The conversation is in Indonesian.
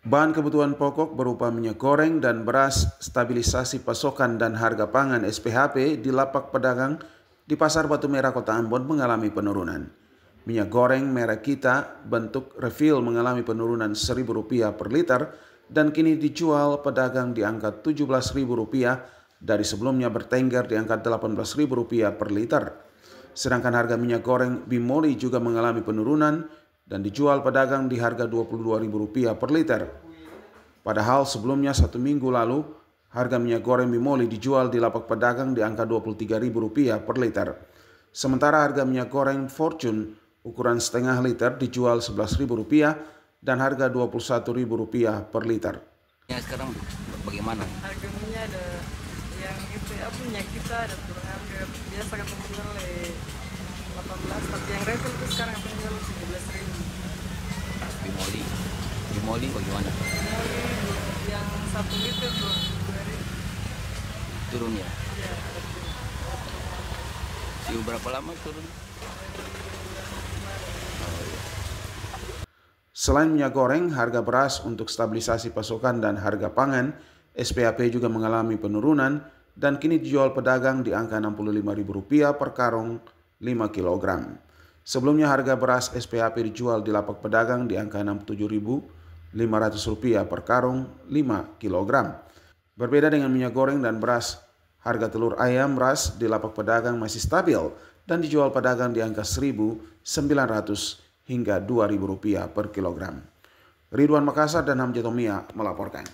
Bahan kebutuhan pokok berupa minyak goreng dan beras, stabilisasi pasokan dan harga pangan SPHP di lapak pedagang di Pasar Batu Merah Kota Ambon mengalami penurunan. Minyak goreng merek Kita bentuk refill mengalami penurunan Rp1.000 per liter dan kini dijual pedagang di angka Rp17.000 dari sebelumnya bertengger di angka Rp18.000 per liter. Sedangkan harga minyak goreng Bimoli juga mengalami penurunan dan dijual pedagang di harga Rp22.000 per liter. Padahal sebelumnya 1 minggu lalu, harga minyak goreng Bimoli dijual di lapak pedagang di angka Rp23.000 per liter. Sementara harga minyak goreng Fortune ukuran setengah liter dijual Rp11.000 dan harga Rp21.000 per liter. Ya, sekarang bagaimana? Harga minyak ada yang itu minyak Kita ada turun harga, biasa kan penjual 18, tapi yang refill itu sekarang penjual 17.000. Bimoli bagaimana? Bimoli yang 1 liter 22.000. Turun ya? Iya. Sudah berapa lama turun? Selain minyak goreng, harga beras untuk stabilisasi pasokan dan harga pangan, SPHP juga mengalami penurunan dan kini dijual pedagang di angka Rp65.000 per karung 5 kg. Sebelumnya harga beras SPHP dijual di lapak pedagang di angka Rp67.500 per karung 5 kg. Berbeda dengan minyak goreng dan beras, harga telur ayam ras di lapak pedagang masih stabil dan dijual pedagang di angka Rp1.900 hingga Rp2.000 per kilogram. Ridwan Makassar dan Hamja Tomia melaporkan.